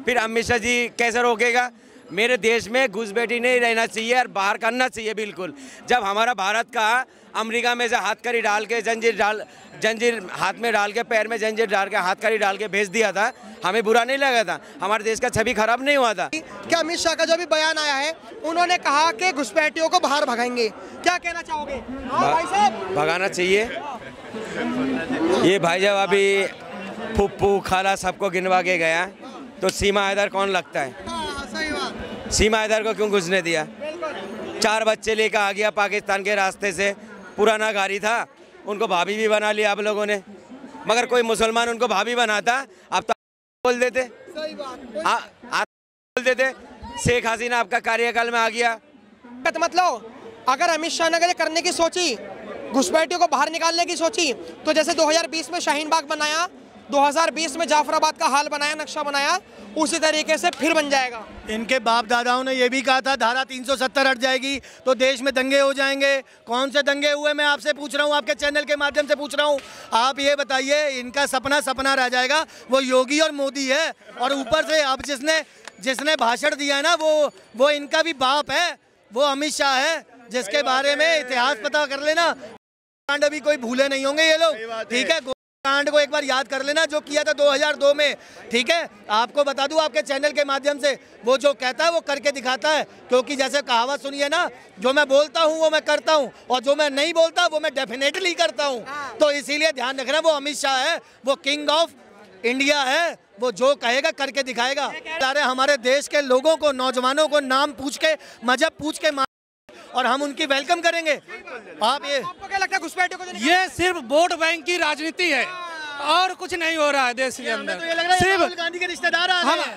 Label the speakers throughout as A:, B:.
A: फिर अमित शाह जी कैसे रोकेगा? मेरे देश में घुसपैठी नहीं रहना चाहिए और बाहर करना चाहिए बिल्कुल। जब हमारा भारत का अमेरिका में से हाथकड़ी डाल के जंजीर हाथ में डाल के, पैर में जंजीर डाल के, हाथकड़ी डाल के भेज दिया था, हमें बुरा नहीं लगा था, हमारे देश का छवि खराब नहीं हुआ था।
B: क्या अमित शाह का जो भी बयान आया है, उन्होंने कहा कि घुसपैठियों को बाहर भगाएंगे, क्या कहना चाहोगे? भाई साहब,
A: भगाना चाहिए। ये भाई जब अभी फुप्पू खाला सबको गिनवा के गया तो सीमा हैदर कौन लगता है? सीमा हैदर को क्यों घुसने दिया? 4 बच्चे लेकर आ गया पाकिस्तान के रास्ते से, पुराना गाड़ी था, उनको भाभी भी बना लिया आप लोगों ने। मगर कोई मुसलमान उनको भाभी बनाता, अब तो बोल देते,
B: सही बात,
A: आप बोल देते। शेख हसीना आपका कार्यकाल में आ गया।
B: मतलब अगर अमित शाह ने अगर ये करने की सोची, घुसपैठियों को बाहर निकालने की सोची, तो जैसे 2020 में शाहीन बाग बनाया, 2020 में जाफराबाद का हाल बनाया, नक्शा बनाया, उसी तरीके से फिर बन जाएगा।
C: इनके बाप दादाओं ने ये भी कहा था धारा 370 हट जाएगी तो देश में दंगे हो जाएंगे। कौन से दंगे हुए, मैं आपसे पूछ रहा हूँ, आपके चैनल के माध्यम से पूछ रहा हूँ। आप ये बताइए, इनका सपना रह जाएगा, वो योगी और मोदी है। और ऊपर से अब जिसने भाषण दिया है ना, वो इनका भी बाप है, वो अमित शाह है, जिसके बारे में इतिहास पता कर लेना। कांड अभी कोई भूले नहीं होंगे ये लोग, ठीक है? कांड को एक बार याद कर लेना जो किया था 2002 में, ठीक है? आपको बता दूं आपके चैनल के माध्यम से, वो जो कहता है वो करके दिखाता है। क्योंकि जैसे कहावत सुनी है ना, जो मैं बोलता हूं वो मैं करता हूं, और जो मैं नहीं बोलता वो मैं डेफिनेटली करता हूं। तो इसीलिए ध्यान रखना, वो अमित शाह है, वो किंग ऑफ इंडिया है, वो जो कहेगा करके दिखाएगा। अरे हमारे देश के लोगों को, नौजवानों को नाम पूछ के, मजहब पूछ के, और हम उनकी वेलकम करेंगे।
B: आपको क्या लगता है घुसपैठियों को?
D: ये सिर्फ वोट बैंक की राजनीति है और कुछ नहीं हो रहा है देश के अंदर।
C: तो सिर्फ राहुल गांधी के रिश्तेदार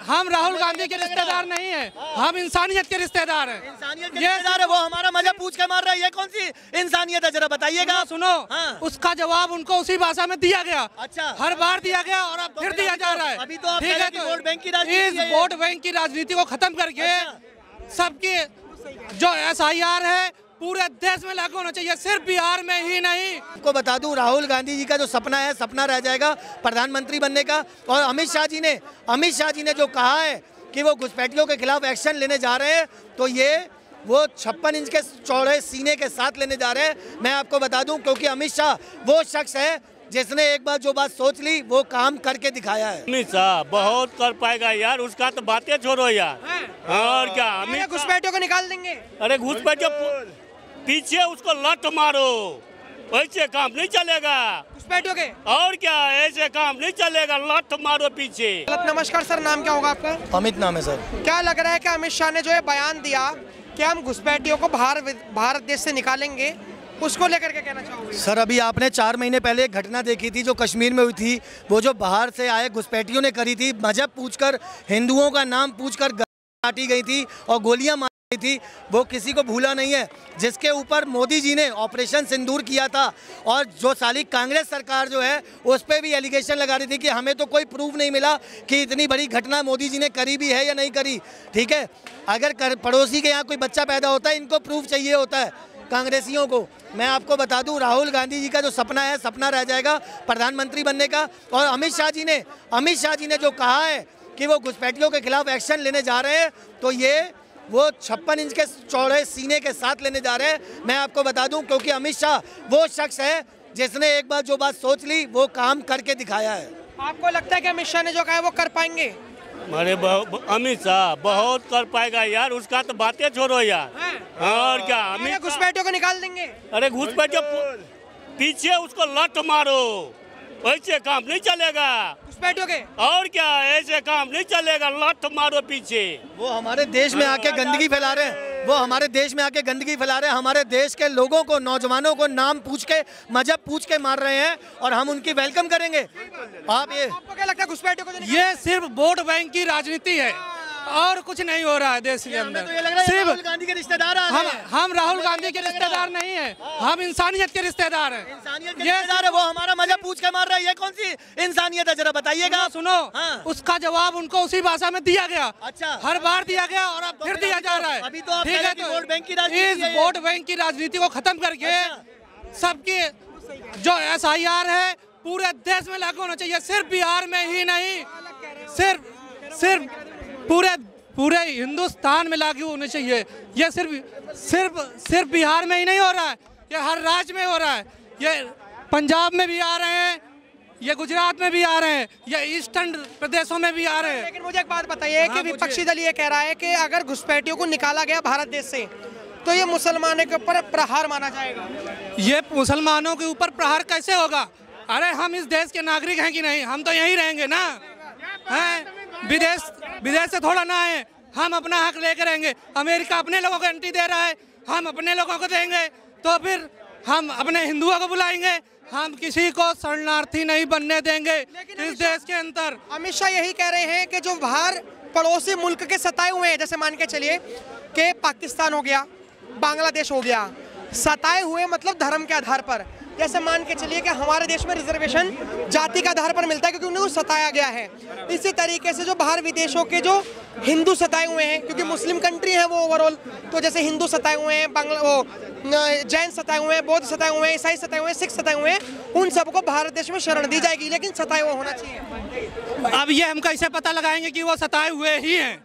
D: हम राहुल गांधी के रिश्तेदार नहीं है, हम इंसानियत के रिश्तेदार हैं।
C: इंसानियत के रिश्तेदार है, वो हमारा मजहब पूछ के मार रहा है, ये कौन सी इंसानियत है? जरा बताइएगा।
D: सुनो, उसका जवाब उनको उसी भाषा में दिया गया।
C: अच्छा,
D: हर बार दिया गया और अब फिर दिया जा रहा है।
C: अभी तो
D: ठीक है,
C: वोट बैंक की
D: इस वोट बैंक की राजनीति को खत्म करके सबकी जो SIR है पूरे देश में लागू होना चाहिए, सिर्फ बिहार में ही नहीं।
C: आपको बता दूं, राहुल गांधी जी का जो सपना है, सपना रह जाएगा प्रधानमंत्री बनने का। और अमित शाह जी ने जो कहा है कि वो घुसपैठियों के खिलाफ एक्शन लेने जा रहे हैं, तो ये वो 56 इंच के चौड़े सीने के साथ लेने जा रहे हैं। मैं आपको बता दूं, क्योंकि अमित शाह वो शख्स है जिसने एक बार जो बात सोच ली वो काम करके दिखाया है।
E: अमित शाह बहुत कर पाएगा यार, उसका तो बातें छोड़ो यार। और क्या, अमित
B: घुसपैठियों को निकाल देंगे?
E: अरे घुसपैठियों पीछे उसको लत मारो, ऐसे काम नहीं चलेगा।
B: घुसपैठियों के
E: और क्या, ऐसे काम नहीं चलेगा, लत मारो पीछे।
B: नमस्कार सर, नाम क्या होगा आपका?
C: अमित नाम है सर।
B: क्या लग रहा है कि अमित शाह ने जो ये बयान दिया कि हम घुसपैठियों को भारत देश से निकालेंगे, उसको लेकर के कहना चाहोगे?
C: सर, अभी आपने 4 महीने पहले एक घटना देखी थी जो कश्मीर में हुई थी, वो जो बाहर से आए घुसपैठियों ने करी थी, मजहब पूछकर, हिंदुओं का नाम पूछकर काटी गई थी और गोलियां मारी थी, वो किसी को भूला नहीं है। जिसके ऊपर मोदी जी ने ऑपरेशन सिंदूर किया था, और जो साली कांग्रेस सरकार जो है उस पर भी एलिगेशन लगा रही थी कि हमें तो कोई प्रूफ नहीं मिला कि इतनी बड़ी घटना मोदी जी ने करी भी है या नहीं करी। ठीक है, अगर पड़ोसी के यहाँ कोई बच्चा पैदा होता है, इनको प्रूफ चाहिए होता है कांग्रेसियों को। मैं आपको बता दूं, राहुल गांधी जी का जो सपना है, सपना रह जाएगा प्रधानमंत्री बनने का। और अमित शाह जी ने जो कहा है कि वो घुसपैठियों के खिलाफ एक्शन लेने जा रहे हैं, तो ये वो 56 इंच के चौड़े सीने के साथ लेने जा रहे हैं। मैं आपको बता दूं, क्योंकि अमित शाह वो शख्स है जिसने एक बार जो बात सोच ली वो काम करके दिखाया है।
B: आपको लगता है कि अमित शाह ने जो कहा है वो कर पाएंगे?
E: अरे अमित शाह बहुत कर पाएगा यार, उसका तो बातें छोड़ो यार। और क्या, अमित
B: घुसपैठियों को निकाल देंगे?
E: अरे घुसपैठियों पीछे उसको लत मारो, ऐसे काम नहीं चलेगा।
B: घुसपैठियों के
E: और क्या, ऐसे काम नहीं चलेगा, लत मारो पीछे।
C: वो हमारे देश में आके गंदगी फैला रहे हैं, हमारे देश के लोगों को, नौजवानों को नाम पूछ के, मजहब पूछ के मार रहे हैं, और हम उनकी वेलकम करेंगे।
B: आपको क्या लगता है घुसपैठियों को?
D: ये सिर्फ वोट बैंक की राजनीति है और कुछ नहीं हो रहा है देश के अंदर।
C: सिर्फ राहुल गांधी के रिश्तेदार
D: हम राहुल गांधी के रिश्तेदार नहीं है, हम इंसानियत के रिश्तेदार हैं।
C: इंसानियत के रिश्तेदार है, वो हमारा मजहब पूछ के मार रहा है, ये कौन सी इंसानियत है? जरा बताइएगा।
D: सुनो, उसका जवाब उनको उसी भाषा में दिया गया।
C: अच्छा,
D: हर बार दिया गया और अब फिर दिया जा रहा है।
C: अभी तो
D: ठीक है,
C: तो वोट बैंक की
D: इस वोट बैंक की राजनीति को खत्म करके सबकी जो SIR है पूरे देश में लागू होना चाहिए, सिर्फ बिहार में ही नहीं, सिर्फ पूरे हिंदुस्तान में लागू होने चाहिए। ये सिर्फ बिहार में ही नहीं हो रहा है, ये हर राज्य में हो रहा है। ये पंजाब में भी आ रहे हैं, ये गुजरात में भी आ रहे हैं, ये ईस्टर्न प्रदेशों में भी आ रहे हैं।
B: लेकिन मुझे एक बात बताइए कि विपक्षी दल ये कह रहा है कि अगर घुसपैठियों को निकाला गया भारत देश से तो ये मुसलमानों के ऊपर प्रहार माना जाएगा।
D: ये मुसलमानों के ऊपर प्रहार कैसे होगा? अरे हम इस देश के नागरिक हैं कि नहीं? हम तो यहीं रहेंगे ना, हैं? विदेश से थोड़ा ना आए, हम अपना हक लेकर रहेंगे। अमेरिका अपने लोगों को एंट्री दे रहा है, हम अपने लोगों को देंगे, तो फिर हम अपने हिंदुओं को बुलाएंगे। हम किसी को शरणार्थी नहीं बनने देंगे इस देश के अंदर।
B: अमित शाह यही कह रहे हैं कि जो बाहर पड़ोसी मुल्क के सताए हुए हैं, जैसे मान के चलिए कि पाकिस्तान हो गया, बांग्लादेश हो गया, सताए हुए मतलब धर्म के आधार पर। जैसे मान के चलिए कि हमारे देश में रिजर्वेशन जाति के आधार पर मिलता है क्योंकि उन्हें सताया गया है। इसी तरीके से जो बाहर विदेशों के जो हिंदू सताए हुए हैं, क्योंकि मुस्लिम कंट्री है वो ओवरऑल, तो जैसे हिंदू सताए हुए हैं, जैन सताए हुए हैं, बौद्ध सताए हुए हैं, ईसाई सताए हुए हैं, सिख सताए हुए हैं, उन सबको भारत देश में शरण दी जाएगी, लेकिन सताए हुए होना चाहिए।
D: अब ये हम कैसे पता लगाएंगे कि वो सताए हुए ही हैं?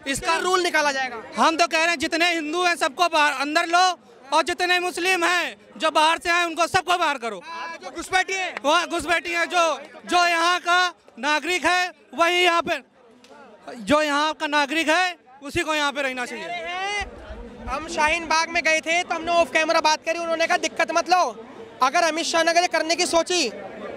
B: इसका रूल निकाला जाएगा।
D: हम तो कह रहे हैं जितने हिंदू हैं सबको बाहर अंदर लो, और जितने मुस्लिम हैं जो बाहर से आए उनको सबको बाहर करो।
B: जो घुसपैठी है,
D: वहाँ घुसपैठी है, जो यहाँ का नागरिक है वही यहाँ पे, जो यहाँ का नागरिक है उसी को यहाँ पे रहना चाहिए।
B: हम शाहीन बाग में गए थे तो हमने ऑफ कैमरा बात करी, उन्होंने कहा दिक्कत मत लो। अगर अमित शाह ने अगर करने की सोची,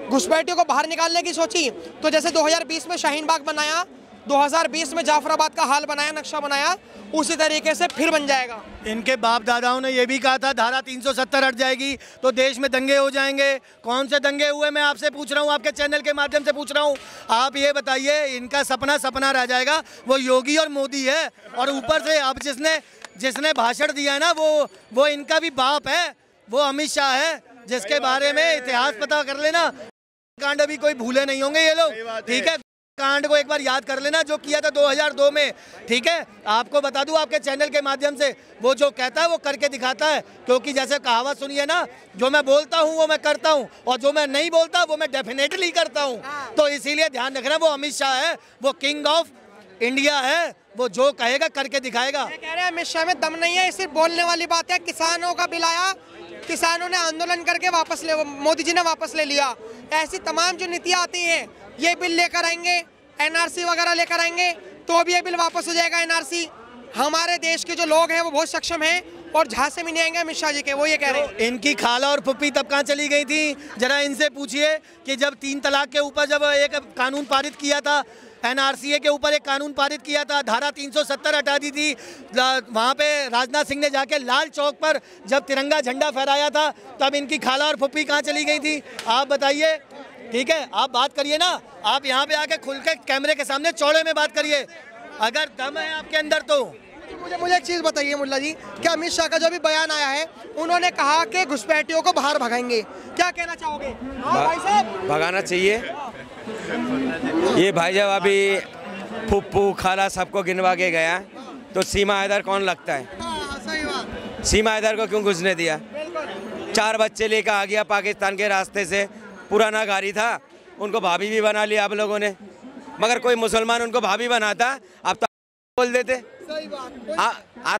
B: घुसपैठियों को बाहर निकालने की सोची, तो जैसे 2020 में शाहीन बाग बनाया, 2020 में जाफराबाद का हाल बनाया, नक्शा बनाया, उसी तरीके से फिर बन जाएगा।
C: इनके बाप दादाओं ने ये भी कहा था धारा 370 हट जाएगी तो देश में दंगे हो जाएंगे। कौन से दंगे हुए मैं आपसे पूछ रहा हूँ, आपके चैनल के माध्यम से पूछ रहा हूँ। आप ये बताइए, इनका सपना रह जाएगा, वो योगी और मोदी है। और ऊपर से अब जिसने भाषण दिया है ना, वो इनका भी बाप है, वो अमित शाह है, जिसके बारे में इतिहास पता कर लेना। कांड अभी कोई भूले नहीं होंगे ये लोग, ठीक है? कांड को एक बार याद कर लेना जो किया था 2002 में, ठीक है? आपको बता दूं आपके चैनल के माध्यम से, वो जो कहता है वो करके दिखाता है। क्योंकि जैसे कहावत सुनी है ना, जो मैं बोलता हूं वो मैं करता हूं, और जो मैं नहीं बोलता वो मैं डेफिनेटली करता हूं। तो इसीलिए ध्यान रखना, वो अमित शाह है, वो किंग ऑफ इंडिया है, वो जो कहेगा करके दिखाएगा।
B: कह रहे हैं अमित शाह में दम नहीं है, सिर्फ बोलने वाली बात है। किसानों का बिल आया, किसानों ने आंदोलन करके मोदी जी ने वापस ले लिया। ऐसी तमाम जो नीतियाँ आती हैं, ये बिल लेकर आएंगे, एनआरसी वगैरह लेकर आएंगे, तो भी ये बिल वापस हो जाएगा। एनआरसी, हमारे देश के जो लोग हैं वो बहुत सक्षम हैं और झांसे में नहीं आएंगे अमित शाह जी के, वो ये कह रहे हैं।
C: इनकी खाला और फुप्पी तब कहाँ चली गई थी? जरा इनसे पूछिए कि जब 3 तलाक के ऊपर जब एक कानून पारित किया था, एनआरसीए के ऊपर एक कानून पारित किया था, धारा 370 हटा दी थी, वहाँ पे राजनाथ सिंह ने जाके लाल चौक पर जब तिरंगा झंडा फहराया था, तब इनकी खाला और फुप्पी कहाँ चली गई थी? आप बताइए, ठीक है? आप बात करिए ना, आप यहाँ पे आके खुल के कैमरे के सामने चौड़े में बात करिए, अगर दम है आपके अंदर तो।
B: मुझे एक चीज़ बताइए मुल्ला जी, कि अमित शाह का जो भी बयान आया है, उन्होंने कहा कि घुसपैठियों को बाहर भगाएंगे, क्या कहना चाहोगे? भाई साहब,
A: भगाना चाहिए। ये भाई जब अभी फुप्पू खाला सबको गिनवा के गया तो सीमा हैदर कौन लगता है?
B: सही बात।
A: सीमा हैदर को क्यों घुसने दिया? 4 बच्चे लेकर आ गया पाकिस्तान के रास्ते से, पुराना गाड़ी था, उनको भाभी भी बना लिया आप लोगों ने। मगर कोई मुसलमान उनको भाभी बनाता, अब तो बोल देते,
B: सही बात।
A: आप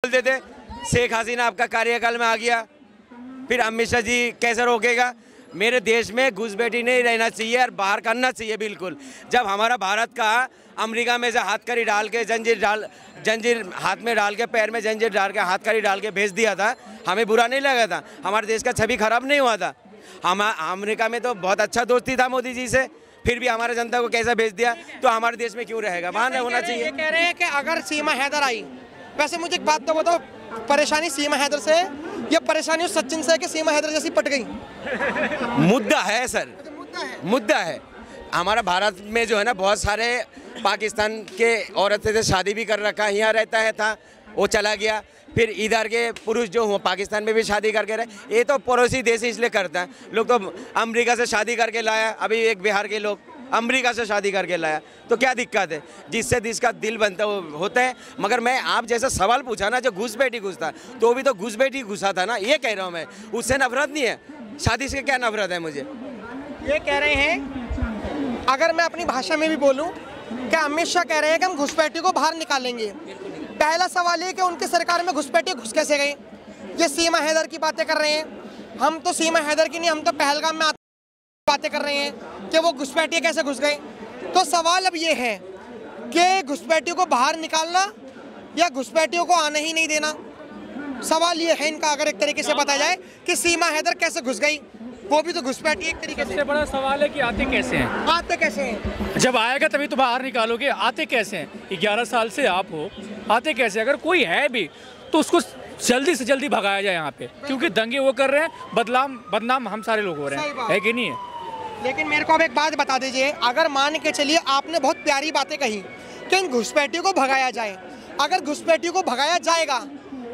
A: बोल देते। शेख हसीना आपका कार्यकाल में आ गया, फिर अमित शाह जी कैसे रोकेगा? मेरे देश में घुसपैठी नहीं रहना चाहिए और बाहर करना चाहिए बिल्कुल। जब हमारा भारत का अमेरिका में से हाथकड़ी डाल के जंजीर हाथ में डाल के, पैर में जंजीर डाल के, हाथकड़ी डाल के भेज दिया था, हमें बुरा नहीं लगा था, हमारे देश का छवि खराब नहीं हुआ था। हम अमेरिका में तो बहुत अच्छा दोस्ती था मोदी जी से, फिर भी हमारे जनता को कैसा भेज दिया, तो हमारे देश में क्यों रहेगा? वहाँ होना चाहिए।
B: ये कह रहे हैं कि अगर सीमा हैदर आई, वैसे मुझे एक बात तो बताओ, परेशानी सीमा हैदर से या परेशानी उस सचिन से कि सीमा हैदर जैसी पट गई?
A: मुद्दा है सर, मुद्दा है। हमारा भारत में जो है ना, बहुत सारे पाकिस्तान के औरतें से शादी भी कर रखा, यहाँ रहता है था, वो चला गया, फिर इधर के पुरुष जो हुआ पाकिस्तान में भी शादी करके रहे। ये तो पड़ोसी देश इसलिए करता है, लोग तो अमेरिका से शादी करके लाया, अभी एक बिहार के लोग अमेरिका से शादी करके लाया, तो क्या दिक्कत है? जिससे जिसका दिल बनता होता है। मगर मैं आप जैसा सवाल पूछा ना, जो घुसपैठी घुसता, तो भी तो घुसपैठी घुसा था ना, ये कह रहा हूँ मैं। उससे नफरत नहीं है, शादी से क्या नफरत है मुझे?
B: ये कह रहे हैं, अगर मैं अपनी भाषा में भी बोलूं क्या अमित शाह कह रहे हैं कि हम घुसपैठियों को बाहर निकालेंगे। पहला सवाल ये कि उनकी सरकार में घुसपैठी घुस कैसे गई। ये सीमा हैदर की बातें कर रहे हैं, हम तो सीमा हैदर की नहीं, हम तो पहलगाम में बातें कर रहे हैं कि वो घुसपैठी कैसे घुस गए। तो सवाल अब ये है कि घुसपैठियों को बाहर निकालना या घुसपैठियों को आने ही नहीं देना। सवाल ये है इनका, अगर एक तरीके से बताया जाए कि सीमा हैदर कैसे घुस गई, वो भी तो घुसपैठी एक तरीके से।
F: सबसे बड़ा सवाल है कि आते कैसे हैं।
B: आते कैसे हैं?
F: जब आएगा तभी तो बाहर निकालोगे, आते कैसे हैं। 11 साल से आप हो, आते कैसे। अगर कोई है भी तो उसको जल्दी से जल्दी भगाया जाए यहाँ पे, क्योंकि दंगे वो कर रहे हैं, बदनाम हम सारे लोग हो रहे हैं, है कि नहीं है।
B: लेकिन मेरे को अब एक बात बता दीजिए, अगर मान के चलिए आपने बहुत प्यारी बातें कही कि इन घुसपैठियों को भगाया जाए, अगर घुसपैठियों को भगाया जाएगा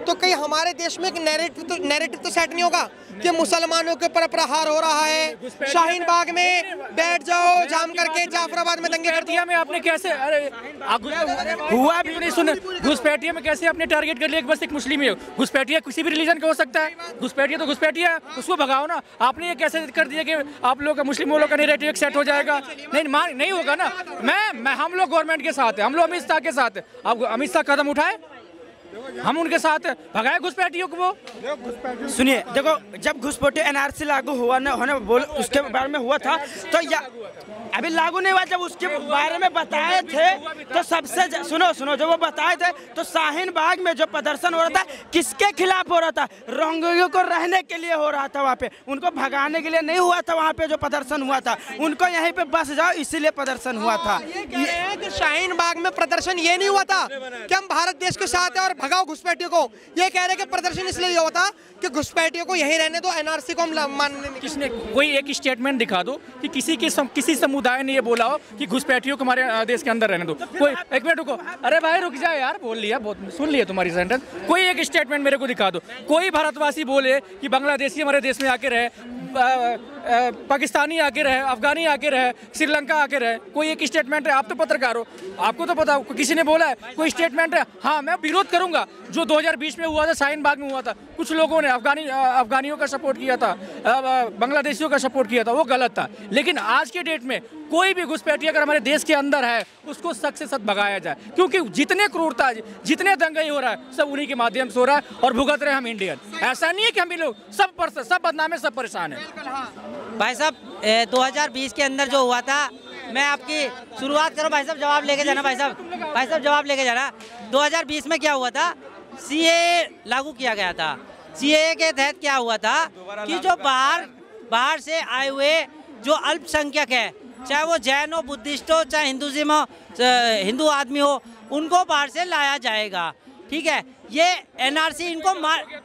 B: तो कहीं हमारे देश में एक नैरेटिव तो सेट नहीं होगा कि मुसलमानों के ऊपर प्रहार हो रहा है, शाहीन बाग में बैठ जाओ जाम करके, जाफराबाद में दंगे करती है।
F: में आपने कैसे, अरे हुआ भी नहीं सुन, घुसपैठिया में कैसे आपने टारगेट कर लिया कि बस एक मुस्लिम ही हो। घुसपैठिया किसी भी रिलीजन का हो सकता है, घुसपैठिया तो घुसपैठिया, उसको भगाओ ना। आपने ये कैसे कर दिया कि आप लोग का मुस्लिम वालों का नैरेटिव एक सेट हो जाएगा। नहीं होगा ना। मैं हम लोग गवर्नमेंट के साथ है, हम लोग अमित शाह के साथ है। अब अमित शाह कदम उठाए, हम उनके साथ भगाए घुसपैठियों को। वो
G: सुनिए, देखो जब घुसपैठी एनआरसी लागू हुआ ना होने बोल उसके बारे में हुआ था, तो या अभी लागू नहीं हुआ, जब उसके बारे में बताए थे तो सबसे सुनो जब वो बताए थे तो शाहीन बाग में जो प्रदर्शन हो रहा था किसके खिलाफ हो रहा था? रोहिंग्या को रहने के लिए हो रहा था। वहाँ पे उनको भगाने के लिए नहीं हुआ था। वहाँ पे जो प्रदर्शन हुआ था उनको यहीं पे बस जाओ इसीलिए प्रदर्शन हुआ था।
B: ये शाहीन बाग में प्रदर्शन ये नहीं हुआ था कि हम भारत देश के साथ है और भगाओ घुसपैठियों को। ये कह रहे कि प्रदर्शन इसलिए हुआ था कि घुसपैठियों को यहीं रहने दो, एनआरसी को हम मानने नहीं।
F: किसने कोई एक स्टेटमेंट दिखा दो कि किसी समुदाय ने ये बोला हो कि घुसपैठियों को हमारे देश के अंदर रहने दो। कोई एक मिनट रुको, अरे भाई रुक जाए यार, बोल लिया, बहुत सुन लिया तुम्हारी सेंटेंस। कोई एक स्टेटमेंट मेरे को दिखा दो, कोई भारतवासी बोले कि बांग्लादेशी हमारे देश में आके रहे, पाकिस्तानी आके रहे, अफगानी आके रहे, श्रीलंका आके रहे। कोई एक स्टेटमेंट है। आप तो पत्रकार हो, आपको तो पता, किसी ने बोला है कोई स्टेटमेंट है? हाँ, मैं विरोध करूंगा जो 2020 में हुआ था, शाहीन बाग में हुआ था। कुछ लोगों ने अफगानियों का सपोर्ट किया था, बांग्लादेशियों का सपोर्ट किया था, वो गलत था। लेकिन आज के डेट में कोई भी घुसपैठी अगर हमारे देश के अंदर है उसको सख्त से सख्त भगाया जाए, क्योंकि जितने क्रूरता, जितने दंगे हो रहा है सब उन्हीं के माध्यम से हो रहा है और भुगत रहे हम इंडियन। ऐसा नहीं है कि हम भी लोग सब बदनाम है, सब परेशान है।
H: भाई साहब 2020 के अंदर जो हुआ था, मैं आपकी शुरुआत करो भाई साहब, जवाब लेके जाना भाई साहब जवाब लेके जाना। 2020 में क्या हुआ था? सीएए लागू किया गया था। सीएए के तहत क्या हुआ था कि जो बाहर से आए हुए जो अल्पसंख्यक है, चाहे वो जैन हो, बुद्धिस्ट हो, चाहे हिंदू आदमी हो, उनको बाहर से लाया जाएगा। ठीक है, ये एनआरसी इनको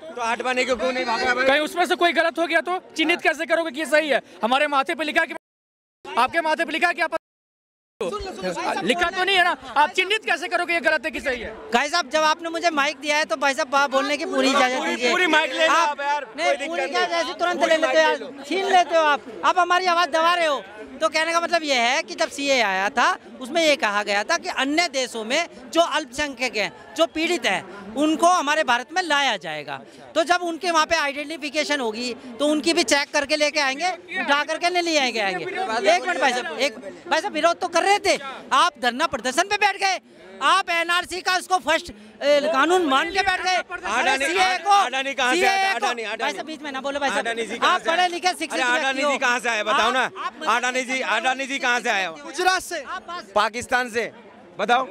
A: तो आडवाणी को क्यों नहीं भागा?
F: कहीं उसमें से कोई गलत हो गया तो चिन्हित कैसे करोगे कि ये सही है? हमारे माथे पे लिखा कि, आपके माथे पे लिखा कि आप लिखा तो नहीं है ना, आप चिन्हित कैसे करोगे ये गलत है कि सही है?
H: भाई साहब जब आपने मुझे माइक दिया है तो भाई साहब बोलने की पूरी इजाजत दीजिए।
A: पूरी माइक ले लो आप यार,
H: नहीं पूरी क्या, जैसे तुरंत ले लेते हो यार, छीन लेते हो आप हमारी आवाज़ दबा रहे हो। तो कहने का मतलब ये है कि जब सीए आया था उसमें ये कहा गया था कि अन्य देशों में जो अल्पसंख्यक हैं, जो पीड़ित हैं, उनको हमारे भारत में लाया जाएगा। तो जब उनके वहाँ पे आइडेंटिफिकेशन होगी तो उनकी भी चेक करके लेके आएंगे, उठा करके नहीं ले आएंगे। एक मिनट भाई साहब, विरोध तो कर रहे थे आप, धरना प्रदर्शन पे बैठ गए आप, एनआरसी का उसको फर्स्ट कानून मान के बैठ गए।
A: अडानी कहाँ से आया?
H: भाई साहब बीच में ना बोलो भाई साहब, आप पढ़े लिखे शिक्षित
A: अडानी जी कहाँ से आए बताओ ना? अडानी जी कहाँ से आया?
B: गुजरात से,
A: पाकिस्तान से, बताओ।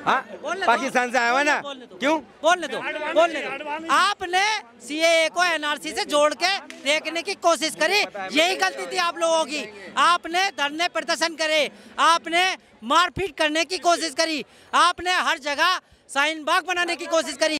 A: हाँ, पाकिस्तान से आया हुआ ना, क्यों?
H: बोलने दो। आपने सीएए को एनआरसी से जोड़ के देखने की कोशिश करी, यही गलती थी आप लोगों की। आपने धरने प्रदर्शन करे, आपने मारपीट करने की कोशिश करी, आपने हर जगह शाहीन बाग बनाने की कोशिश करी।